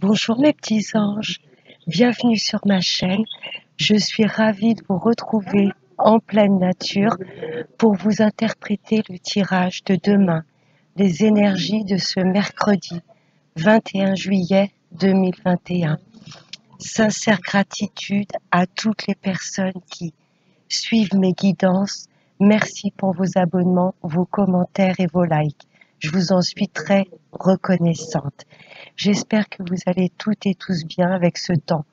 Bonjour mes petits anges, bienvenue sur ma chaîne. Je suis ravie de vous retrouver en pleine nature pour vous interpréter le tirage de demain, les énergies de ce mercredi 21 juillet 2021. Sincère gratitude à toutes les personnes qui suivent mes guidances. Merci pour vos abonnements, vos commentaires et vos likes. Je vous en suis très reconnaissante. J'espère que vous allez toutes et tous bien avec ce temps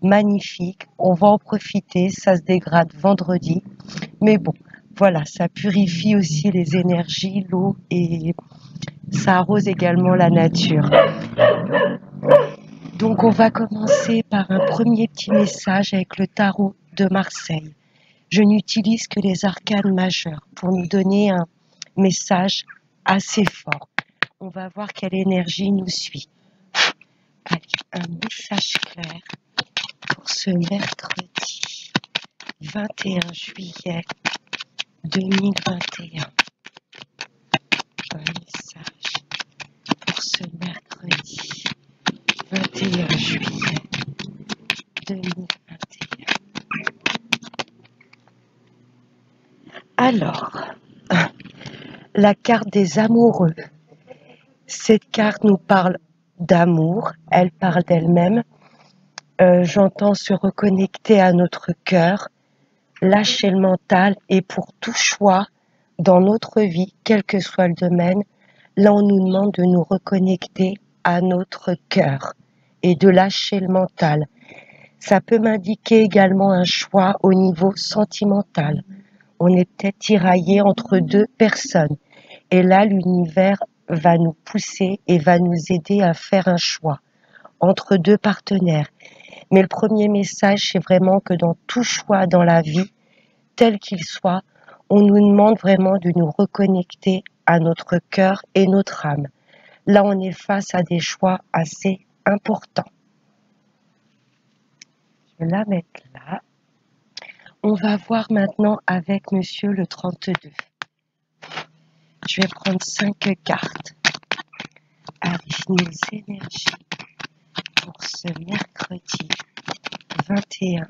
magnifique. On va en profiter, ça se dégrade vendredi. Mais bon, voilà, ça purifie aussi les énergies, l'eau et ça arrose également la nature. Donc on va commencer par un premier petit message avec le tarot de Marseille. Je n'utilise que les arcanes majeures pour nous donner un message assez fort. On va voir quelle énergie nous suit. Allez, un message clair pour ce mercredi 21 juillet 2021. Un message pour ce mercredi 21 juillet 2021. Alors, la carte des amoureux. Cette carte nous parle d'amour, elle parle d'elle-même. J'entends se reconnecter à notre cœur, lâcher le mental et pour tout choix dans notre vie, quel que soit le domaine, là on nous demande de nous reconnecter à notre cœur et de lâcher le mental. Ça peut m'indiquer également un choix au niveau sentimental. On est peut-être tiraillé entre deux personnes et là l'univers va nous pousser et va nous aider à faire un choix entre deux partenaires. Mais le premier message, c'est vraiment que dans tout choix dans la vie, tel qu'il soit, on nous demande vraiment de nous reconnecter à notre cœur et notre âme. Là, on est face à des choix assez importants. Je vais la mettre là. On va voir maintenant avec Monsieur le 32. Je vais prendre 5 cartes. Allez, nos énergies pour ce mercredi 21.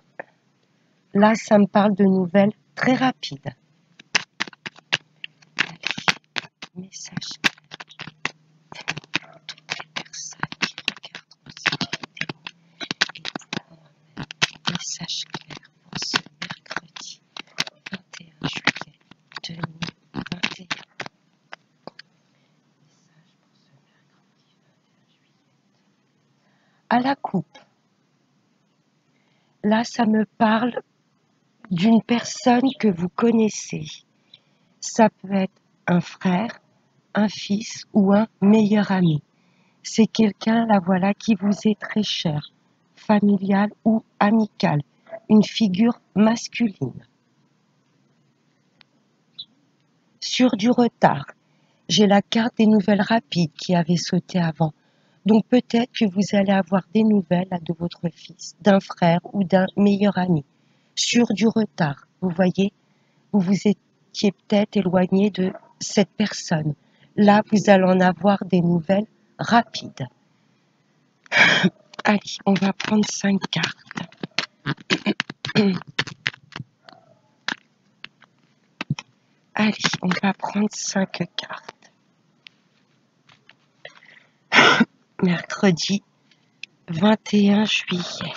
Là, ça me parle de nouvelles très rapides. Allez, message pour toutes les personnes qui regardent cette vidéo et pour moi-même. Message clair pour ce mercredi 21 juillet 2021. À la coupe. Là, ça me parle d'une personne que vous connaissez. Ça peut être un frère, un fils ou un meilleur ami. C'est quelqu'un, là voilà, qui vous est très cher, familial ou amical, une figure masculine. Sur du retard, j'ai la carte des nouvelles rapides qui avait sauté avant. Donc peut-être que vous allez avoir des nouvelles là, de votre fils, d'un frère ou d'un meilleur ami. Sur du retard, vous voyez, vous vous étiez peut-être éloigné de cette personne. Là, vous allez en avoir des nouvelles rapides. Allez, on va prendre 5 cartes. Allez, on va prendre 5 cartes. Mercredi 21 juillet.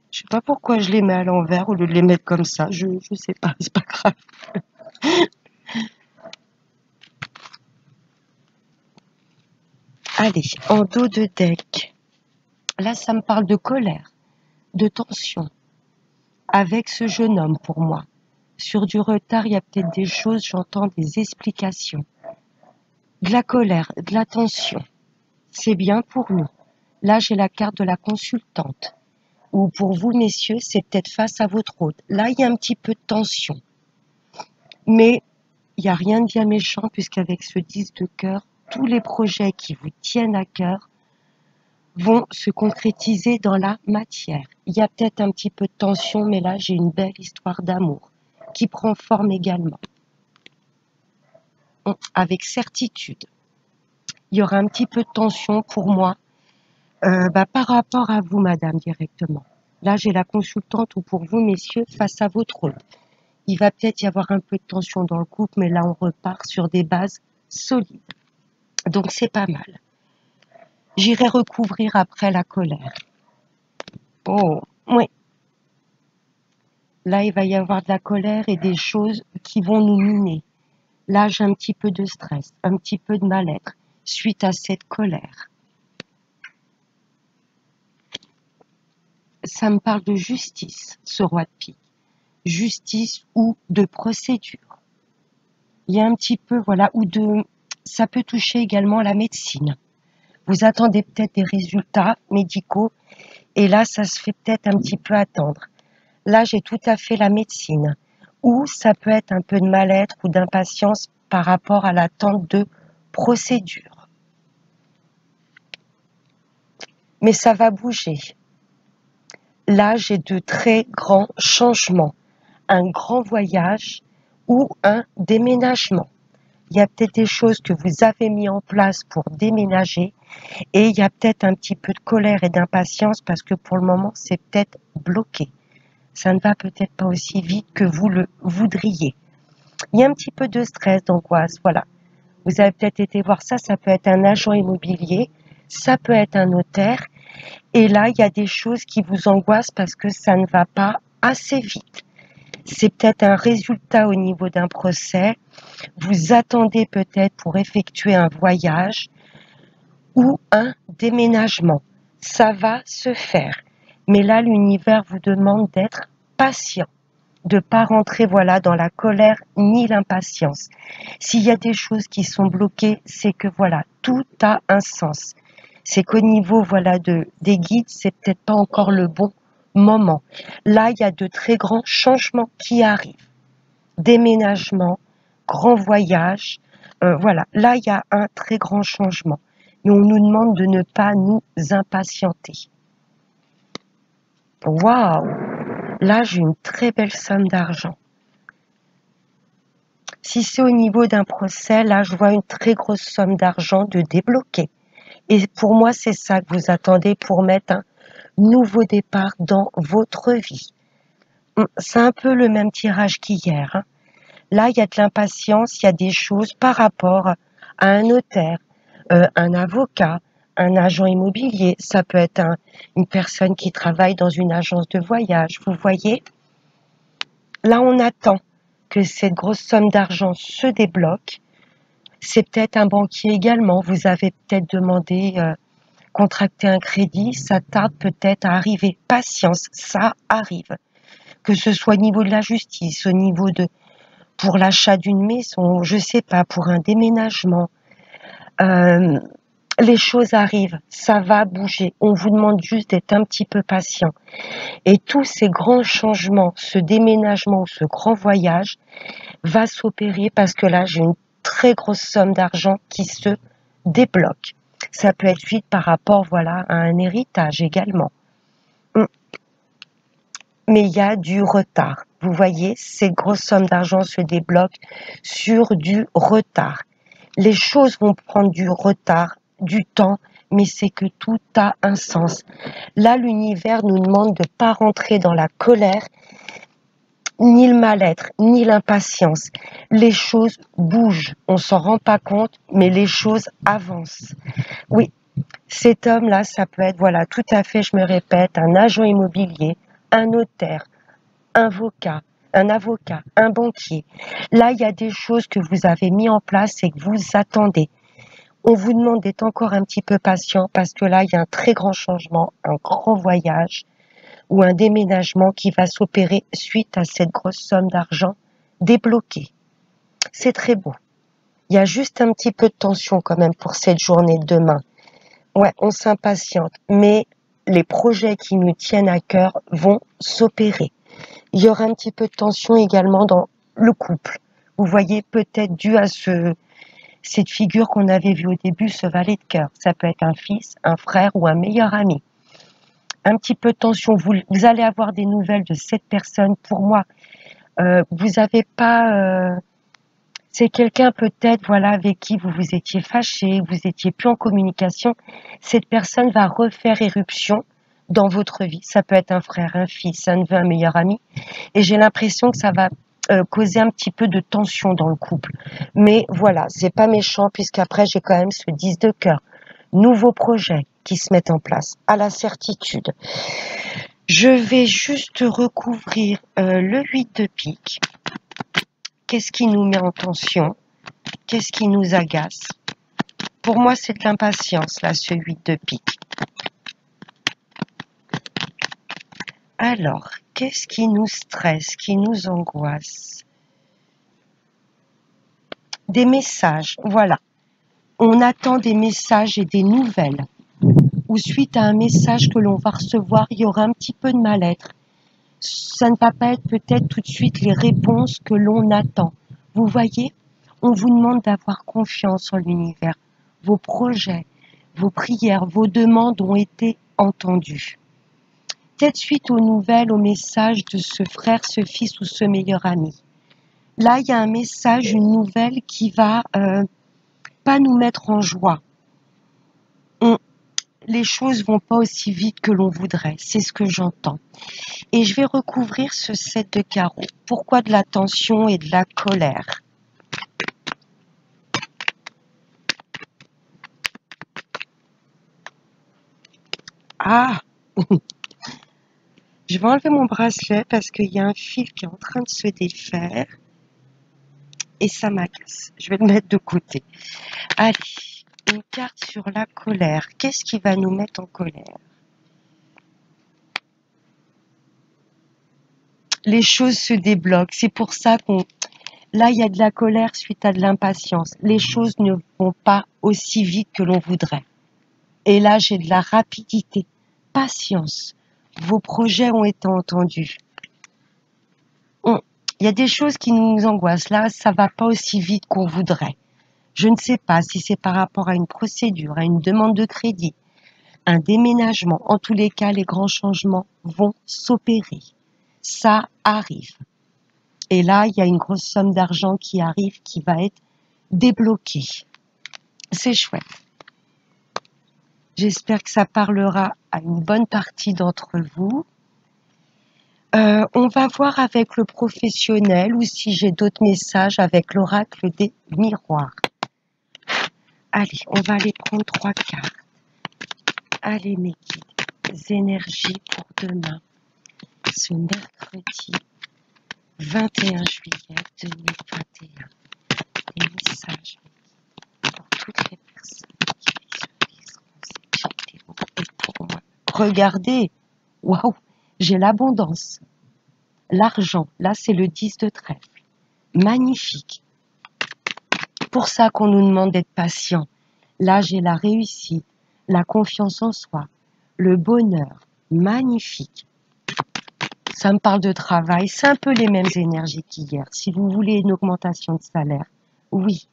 Je sais pas pourquoi je les mets à l'envers au lieu de les mettre comme ça. Je sais pas, c'est pas grave. Allez, en dos de deck. Là, ça me parle de colère, de tension. Avec ce jeune homme, pour moi. Sur du retard, il y a peut-être des choses, j'entends des explications. De la colère, de la tension. C'est bien pour nous. Là, j'ai la carte de la consultante. Ou pour vous, messieurs, c'est peut-être face à votre hôte. Là, il y a un petit peu de tension. Mais il n'y a rien de bien méchant, puisqu'avec ce 10 de cœur, tous les projets qui vous tiennent à cœur vont se concrétiser dans la matière. Il y a peut-être un petit peu de tension, mais là, j'ai une belle histoire d'amour qui prend forme également. Avec certitude. Il y aura un petit peu de tension pour moi. Par rapport à vous, madame, directement. Là, j'ai la consultante ou pour vous, messieurs, face à votre rôle. Il va peut-être y avoir un peu de tension dans le couple, mais là, on repart sur des bases solides. Donc, c'est pas mal. J'irai recouvrir après la colère. Oh, oui. Là, il va y avoir de la colère et des choses qui vont nous miner. Là, j'ai un petit peu de stress, un petit peu de mal-être suite à cette colère. Ça me parle de justice, ce roi de pique. Justice ou de procédure. Il y a un petit peu, voilà, ou de... Ça peut toucher également la médecine. Vous attendez peut-être des résultats médicaux et là, ça se fait peut-être un petit peu attendre. Là, j'ai tout à fait la médecine. Ou ça peut être un peu de mal-être ou d'impatience par rapport à l'attente de procédure. Mais ça va bouger. Là, j'ai de très grands changements. Un grand voyage ou un déménagement. Il y a peut-être des choses que vous avez mis en place pour déménager et il y a peut-être un petit peu de colère et d'impatience parce que pour le moment, c'est peut-être bloqué. Ça ne va peut-être pas aussi vite que vous le voudriez. Il y a un petit peu de stress, d'angoisse, voilà. Vous avez peut-être été voir ça, ça peut être un agent immobilier, ça peut être un notaire. Et là, il y a des choses qui vous angoissent parce que ça ne va pas assez vite. C'est peut-être un résultat au niveau d'un procès. Vous attendez peut-être pour effectuer un voyage ou un déménagement. Ça va se faire. Mais là, l'univers vous demande d'être patient, de ne pas rentrer voilà, dans la colère ni l'impatience. S'il y a des choses qui sont bloquées, c'est que voilà, tout a un sens. C'est qu'au niveau voilà, des guides, c'est peut-être pas encore le bon moment. Là, il y a de très grands changements qui arrivent. Déménagement, grand voyage, voilà. Là, il y a un très grand changement. Mais on nous demande de ne pas nous impatienter. Waouh! Là, j'ai une très belle somme d'argent. Si c'est au niveau d'un procès, là, je vois une très grosse somme d'argent de débloquer. Et pour moi, c'est ça que vous attendez pour mettre un nouveau départ dans votre vie. C'est un peu le même tirage qu'hier, hein. Là, il y a de l'impatience, il y a des choses par rapport à un notaire, un avocat, un agent immobilier. Ça peut être une personne qui travaille dans une agence de voyage. Vous voyez, là, on attend que cette grosse somme d'argent se débloque. C'est peut-être un banquier également. Vous avez peut-être demandé contracter un crédit. Ça tarde peut-être à arriver. Patience, ça arrive. Que ce soit au niveau de la justice, au niveau de pour l'achat d'une maison, je sais pas, pour un déménagement. Les choses arrivent, ça va bouger. On vous demande juste d'être un petit peu patient. Et tous ces grands changements, ce déménagement ou ce grand voyage va s'opérer parce que là, j'ai une très grosse somme d'argent qui se débloque. Ça peut être vite par rapport, voilà, à un héritage également. Mais il y a du retard. Vous voyez, ces grosses sommes d'argent se débloquent sur du retard. Les choses vont prendre du retard, du temps, mais c'est que tout a un sens. Là, l'univers nous demande de ne pas rentrer dans la colère, ni le mal-être, ni l'impatience. Les choses bougent. On s'en rend pas compte, mais les choses avancent. Oui, cet homme-là, ça peut être, voilà, tout à fait, je me répète, un agent immobilier, un notaire, un avocat, un banquier. Là, il y a des choses que vous avez mis en place et que vous attendez. On vous demande d'être encore un petit peu patient parce que là, il y a un très grand changement, un grand voyage ou un déménagement qui va s'opérer suite à cette grosse somme d'argent débloquée. C'est très beau. Il y a juste un petit peu de tension quand même pour cette journée de demain. Ouais, on s'impatiente, mais les projets qui nous tiennent à cœur vont s'opérer. Il y aura un petit peu de tension également dans le couple. Vous voyez, peut-être dû à cette figure qu'on avait vue au début, ce valet de cœur. Ça peut être un fils, un frère ou un meilleur ami. Un petit peu de tension. Vous allez avoir des nouvelles de cette personne. Pour moi, vous n'avez pas... C'est quelqu'un peut-être, voilà, avec qui vous vous étiez fâché, vous étiez plus en communication. Cette personne va refaire éruption dans votre vie. Ça peut être un frère, un fils, un neveu, un meilleur ami. Et j'ai l'impression que ça va causer un petit peu de tension dans le couple. Mais voilà, c'est pas méchant puisqu'après j'ai quand même ce 10 de cœur. Nouveaux projets qui se mettent en place, à la certitude. Je vais juste recouvrir le 8 de pique. Qu'est-ce qui nous met en tension? Qu'est-ce qui nous agace? Pour moi, c'est de l'impatience, là, ce 8 de pique. Alors, qu'est-ce qui nous stresse, qui nous angoisse? Des messages, voilà. On attend des messages et des nouvelles. Ou suite à un message que l'on va recevoir, il y aura un petit peu de mal-être. Ça ne va pas être peut-être tout de suite les réponses que l'on attend. Vous voyez, on vous demande d'avoir confiance en l'univers. Vos projets, vos prières, vos demandes ont été entendues. Peut-être suite aux nouvelles, aux messages de ce frère, ce fils ou ce meilleur ami. Là, il y a un message, une nouvelle qui va pas nous mettre en joie. Les choses vont pas aussi vite que l'on voudrait, c'est ce que j'entends. Et je vais recouvrir ce 7 de carreau. Pourquoi de la tension et de la colère? Ah, je vais enlever mon bracelet parce qu'il y a un fil qui est en train de se défaire et ça m'agace. Je vais le mettre de côté. Allez, une carte sur la colère. Qu'est-ce qui va nous mettre en colère? Les choses se débloquent. C'est pour ça qu'on... Là, il y a de la colère suite à de l'impatience. Les choses ne vont pas aussi vite que l'on voudrait. Et là, j'ai de la rapidité. Patience. Vos projets ont été entendus. Il y a des choses qui nous angoissent. Là, ça va pas aussi vite qu'on voudrait. Je ne sais pas si c'est par rapport à une procédure, à une demande de crédit, un déménagement. En tous les cas, les grands changements vont s'opérer. Ça arrive. Et là, il y a une grosse somme d'argent qui arrive, qui va être débloquée. C'est chouette. J'espère que ça parlera à une bonne partie d'entre vous. On va voir avec le professionnel ou si j'ai d'autres messages avec l'oracle des miroirs. Allez, on va aller prendre 3 cartes. Allez, mes guides, énergies pour demain, ce mercredi 21 juillet 2021. Les messages pour toutes les personnes qui visualiseront cette vidéo et pour moi. Regardez, waouh, j'ai l'abondance, l'argent. Là, c'est le 10 de trèfle. Magnifique. Pour ça qu'on nous demande d'être patient. Là, j'ai la réussite, la confiance en soi, le bonheur. Magnifique. Ça me parle de travail. C'est un peu les mêmes énergies qu'hier. Si vous voulez une augmentation de salaire, oui.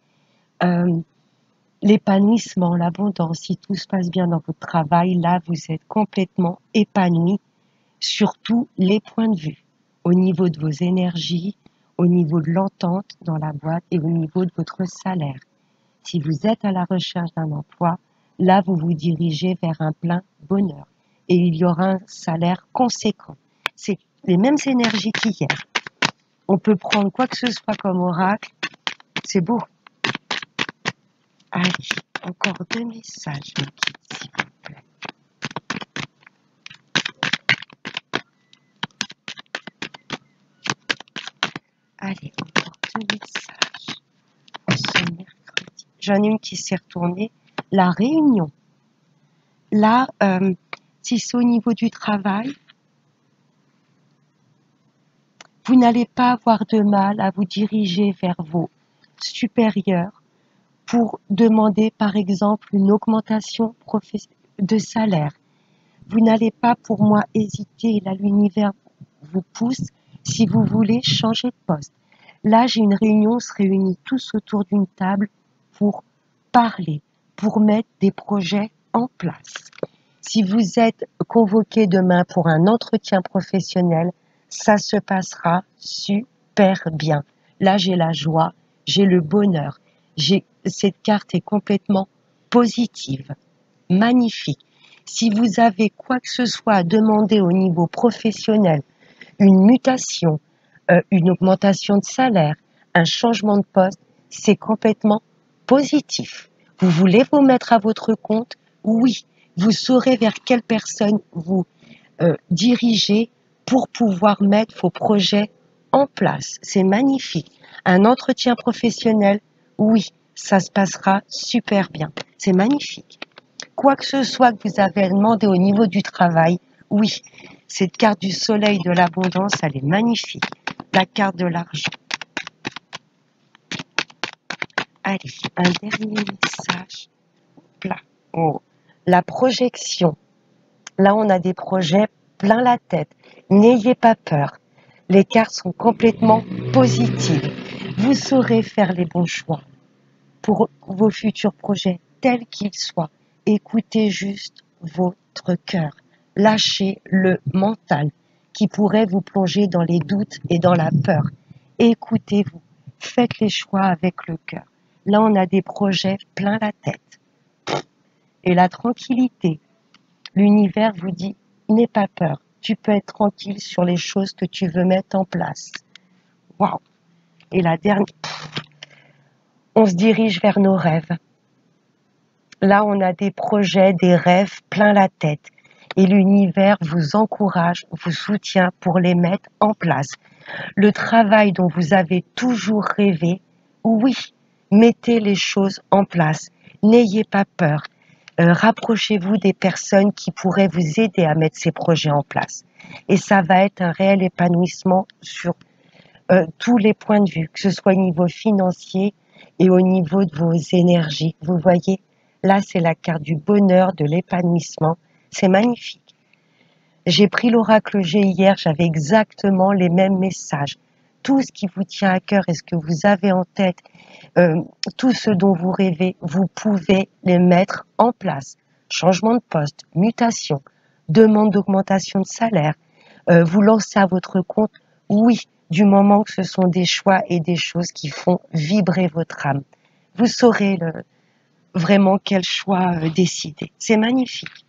L'épanouissement, l'abondance, si tout se passe bien dans votre travail, là, vous êtes complètement épanoui sur tous les points de vue. Au niveau de vos énergies, au niveau de l'entente dans la boîte et au niveau de votre salaire. Si vous êtes à la recherche d'un emploi, là, vous vous dirigez vers un plein bonheur. Et il y aura un salaire conséquent. C'est les mêmes énergies qu'hier. On peut prendre quoi que ce soit comme oracle. C'est beau. Allez, encore 2 messages, mes guides, s'il vous plaît. Allez, encore 2 messages. Ce mercredi. J'en ai une qui s'est retournée. La réunion. Là, si c'est au niveau du travail, vous n'allez pas avoir de mal à vous diriger vers vos supérieurs pour demander, par exemple, une augmentation de salaire. Vous n'allez pas, pour moi, hésiter. Là, l'univers vous pousse si vous voulez changer de poste. Là, j'ai une réunion, on se réunit tous autour d'une table pour parler, pour mettre des projets en place. Si vous êtes convoqué demain pour un entretien professionnel, ça se passera super bien. Là, j'ai la joie, j'ai le bonheur. Cette carte est complètement positive, magnifique. Si vous avez quoi que ce soit à demander au niveau professionnel, une mutation, une augmentation de salaire, un changement de poste, c'est complètement positif. Vous voulez vous mettre à votre compte? Oui. Vous saurez vers quelle personne vous diriger pour pouvoir mettre vos projets en place. C'est magnifique. Un entretien professionnel? Oui, ça se passera super bien. C'est magnifique. Quoi que ce soit que vous avez demandé au niveau du travail, oui, cette carte du soleil de l'abondance, elle est magnifique. La carte de l'argent. Allez, un dernier message. Là. Oh. La projection. Là, on a des projets plein la tête. N'ayez pas peur. Les cartes sont complètement positives. Vous saurez faire les bons choix pour vos futurs projets, tels qu'ils soient. Écoutez juste votre cœur. Lâchez le mental qui pourrait vous plonger dans les doutes et dans la peur. Écoutez-vous. Faites les choix avec le cœur. Là, on a des projets plein la tête. Et la tranquillité. L'univers vous dit, n'aie pas peur. Tu peux être tranquille sur les choses que tu veux mettre en place. Waouh! Et la dernière, on se dirige vers nos rêves. Là, on a des projets, des rêves plein la tête. Et l'univers vous encourage, vous soutient pour les mettre en place. Le travail dont vous avez toujours rêvé, oui, mettez les choses en place. N'ayez pas peur. Rapprochez-vous des personnes qui pourraient vous aider à mettre ces projets en place. Et ça va être un réel épanouissement sur tous les points de vue, que ce soit au niveau financier et au niveau de vos énergies. Vous voyez, là, c'est la carte du bonheur, de l'épanouissement. C'est magnifique. J'ai pris l'oracle G hier, j'avais exactement les mêmes messages. Tout ce qui vous tient à cœur et ce que vous avez en tête, tout ce dont vous rêvez, vous pouvez les mettre en place. Changement de poste, mutation, demande d'augmentation de salaire, vous lancez à votre compte, oui, du moment que ce sont des choix et des choses qui font vibrer votre âme. Vous saurez vraiment quel choix décider. C'est magnifique.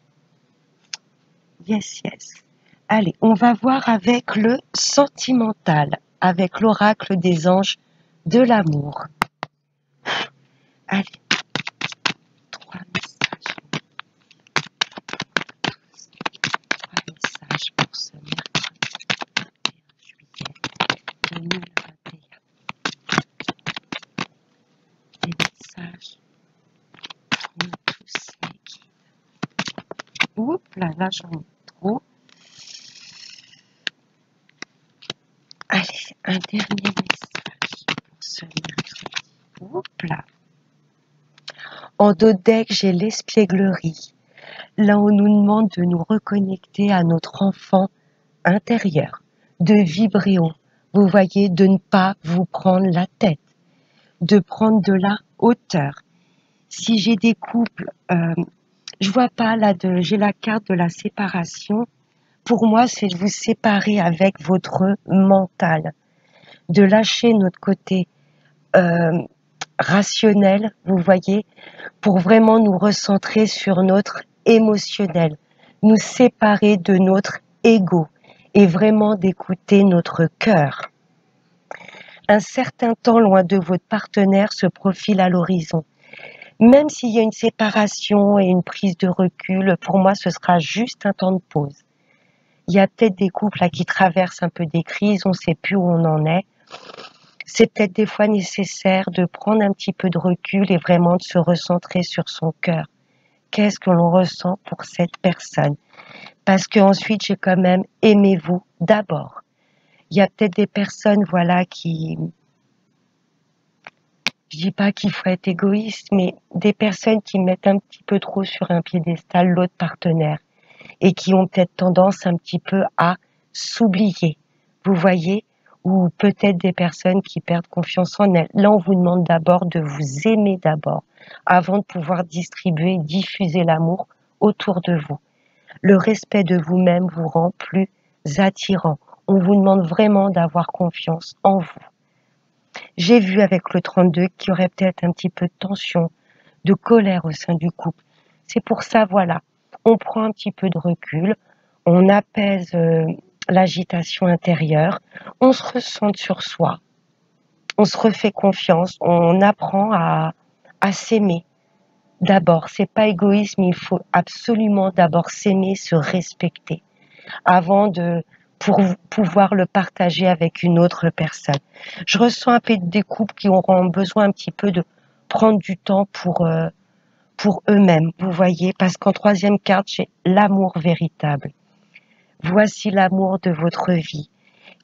Yes, yes. Allez, on va voir avec le sentimental, avec l'oracle des anges de l'amour. Allez, 3 messages. 3 messages pour ce mercredi 21 juillet 2021. Des messages pour nous tous les guides. Oups, là, j'en ai trop. Allez, un dernier message pour ce mercredi. Oups, là. En dos de deck, j'ai l'espièglerie. Là, on nous demande de nous reconnecter à notre enfant intérieur, de vibrer haut. Vous voyez, de ne pas vous prendre la tête, de prendre de la hauteur. Si j'ai des couples, je vois pas là, j'ai la carte de la séparation. Pour moi, c'est de vous séparer avec votre mental, de lâcher notre côté rationnel, vous voyez, pour vraiment nous recentrer sur notre émotionnel, nous séparer de notre ego et vraiment d'écouter notre cœur. Un certain temps loin de votre partenaire se profile à l'horizon. Même s'il y a une séparation et une prise de recul, pour moi, ce sera juste un temps de pause. Il y a peut-être des couples là qui traversent un peu des crises, on ne sait plus où on en est. C'est peut-être des fois nécessaire de prendre un petit peu de recul et vraiment de se recentrer sur son cœur. Qu'est-ce que l'on ressent pour cette personne? Parce que ensuite, j'ai quand même aimez-vous d'abord. Il y a peut-être des personnes, voilà, je dis pas qu'il faut être égoïste, mais des personnes qui mettent un petit peu trop sur un piédestal l'autre partenaire et qui ont peut-être tendance un petit peu à s'oublier. Vous voyez? Ou peut-être des personnes qui perdent confiance en elles. Là, on vous demande d'abord de vous aimer d'abord, avant de pouvoir distribuer, diffuser l'amour autour de vous. Le respect de vous-même vous rend plus attirant. On vous demande vraiment d'avoir confiance en vous. J'ai vu avec le 32 qu'il y aurait peut-être un petit peu de tension, de colère au sein du couple. C'est pour ça, voilà, on prend un petit peu de recul, on apaise l'agitation intérieure, on se recentre sur soi, on se refait confiance, on apprend à s'aimer. D'abord, c'est pas égoïsme, il faut absolument d'abord s'aimer, se respecter avant de pour pouvoir le partager avec une autre personne. Je ressens un peu des couples qui auront besoin un petit peu de prendre du temps pour eux-mêmes, vous voyez, parce qu'en troisième carte, j'ai l'amour véritable. Voici l'amour de votre vie.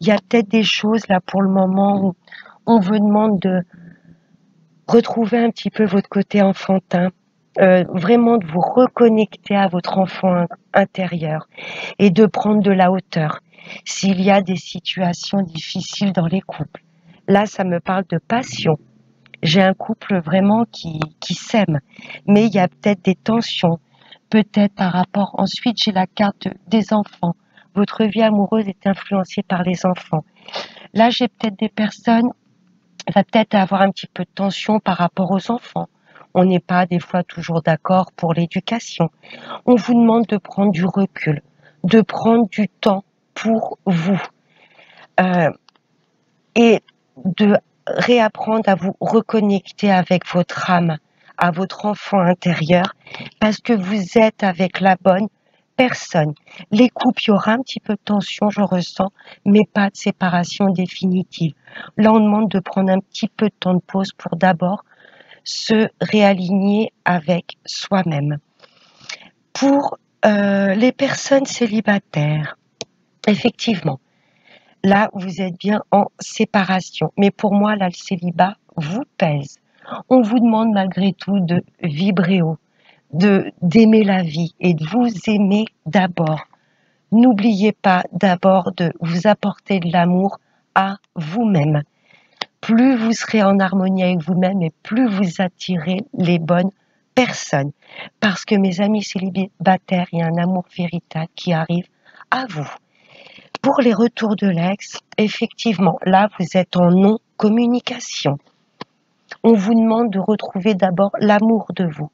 Il y a peut-être des choses là pour le moment où on vous demande de retrouver un petit peu votre côté enfantin, vraiment de vous reconnecter à votre enfant intérieur et de prendre de la hauteur s'il y a des situations difficiles dans les couples. Là, ça me parle de passion. J'ai un couple vraiment qui s'aime, mais il y a peut-être des tensions, peut-être par rapport. Ensuite, j'ai la carte des enfants. Votre vie amoureuse est influencée par les enfants. Là, j'ai peut-être des personnes, va peut-être avoir un petit peu de tension par rapport aux enfants. On n'est pas des fois toujours d'accord pour l'éducation. On vous demande de prendre du recul, de prendre du temps pour vous euh, et de réapprendre à vous reconnecter avec votre âme, à votre enfant intérieur, parce que vous êtes avec la bonne personne. Les couples, il y aura un petit peu de tension, je ressens, mais pas de séparation définitive. Là, on demande de prendre un petit peu de temps de pause pour d'abord se réaligner avec soi-même. Pour les personnes célibataires, effectivement, là, vous êtes bien en séparation. Mais pour moi, là, le célibat vous pèse. On vous demande malgré tout de vibrer haut, d'aimer la vie et de vous aimer d'abord. N'oubliez pas d'abord de vous apporter de l'amour à vous-même. Plus vous serez en harmonie avec vous-même et plus vous attirez les bonnes personnes. Parce que mes amis célibataires, il y a un amour véritable qui arrive à vous. Pour les retours de l'ex, effectivement, là, vous êtes en non-communication. On vous demande de retrouver d'abord l'amour de vous.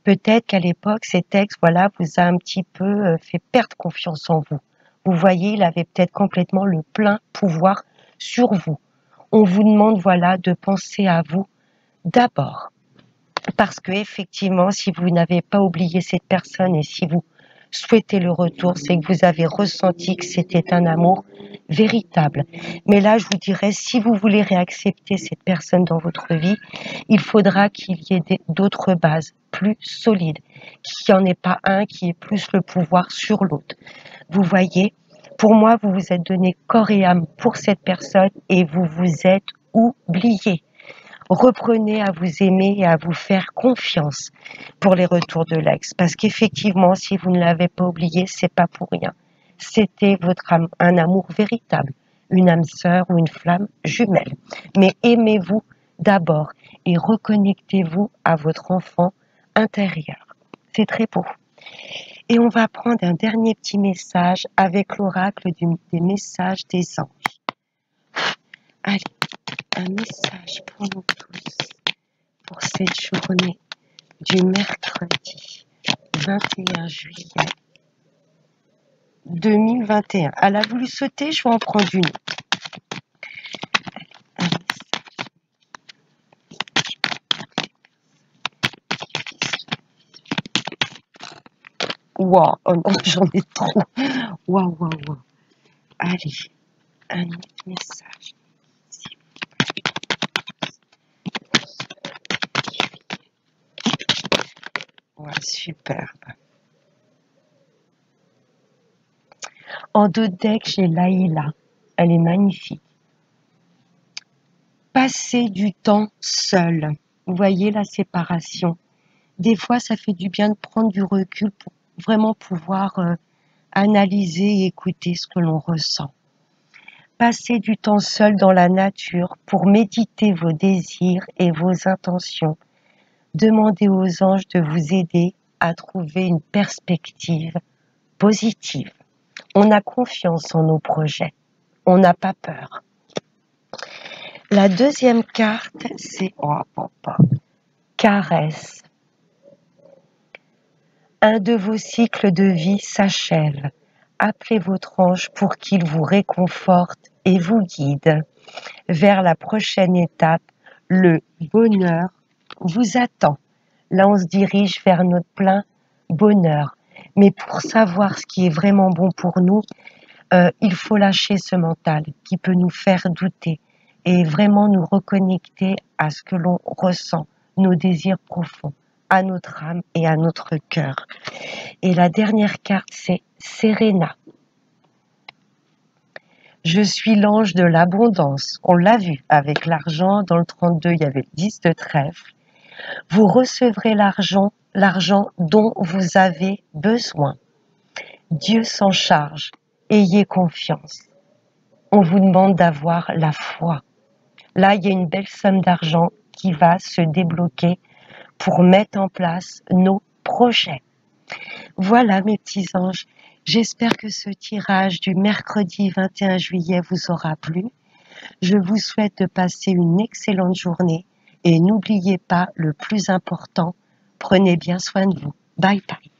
Peut-être qu'à l'époque, cet ex, voilà, vous a un petit peu fait perdre confiance en vous. Vous voyez, il avait peut-être complètement le plein pouvoir sur vous. On vous demande, voilà, de penser à vous d'abord. Parce que effectivement, si vous n'avez pas oublié cette personne et si vous souhaitez le retour, c'est que vous avez ressenti que c'était un amour véritable. Mais là, je vous dirais, si vous voulez réaccepter cette personne dans votre vie, il faudra qu'il y ait d'autres bases plus solides, qu'il n'y en ait pas un qui ait plus le pouvoir sur l'autre. Vous voyez, pour moi, vous vous êtes donné corps et âme pour cette personne et vous vous êtes oublié. Reprenez à vous aimer et à vous faire confiance pour les retours de l'ex. Parce qu'effectivement, si vous ne l'avez pas oublié, c'est pas pour rien. C'était votre âme, un amour véritable, une âme sœur ou une flamme jumelle. Mais aimez-vous d'abord et reconnectez-vous à votre enfant intérieur. C'est très beau. Et on va prendre un dernier petit message avec l'oracle des messages des anges. Allez, un message pour nous tous pour cette journée du mercredi 21 juillet 2021. Elle a voulu sauter, je vais en prendre une. Waouh, oh non, j'en ai trop. Waouh, waouh, waouh. Allez, un autre message. Ouais, superbe. En dos de deck, j'ai Laïla. Elle est magnifique. Passer du temps seul. Vous voyez la séparation. Des fois, ça fait du bien de prendre du recul pour vraiment pouvoir analyser et écouter ce que l'on ressent. Passez du temps seul dans la nature pour méditer vos désirs et vos intentions. Demandez aux anges de vous aider à trouver une perspective positive. On a confiance en nos projets. On n'a pas peur. La deuxième carte, c'est caresse. Un de vos cycles de vie s'achève. Appelez votre ange pour qu'il vous réconforte et vous guide vers la prochaine étape. Le bonheur vous attend. Là, on se dirige vers notre plein bonheur. Mais pour savoir ce qui est vraiment bon pour nous, il faut lâcher ce mental qui peut nous faire douter et vraiment nous reconnecter à ce que l'on ressent, nos désirs profonds, à notre âme et à notre cœur. Et la dernière carte, c'est Serena. Je suis l'ange de l'abondance. On l'a vu avec l'argent. Dans le 32, il y avait le 10 de trèfle. Vous recevrez l'argent dont vous avez besoin. Dieu s'en charge. Ayez confiance. On vous demande d'avoir la foi. Là, il y a une belle somme d'argent qui va se débloquer pour mettre en place nos projets. Voilà mes petits anges, j'espère que ce tirage du mercredi 21 juillet vous aura plu. Je vous souhaite de passer une excellente journée et n'oubliez pas le plus important, prenez bien soin de vous. Bye bye.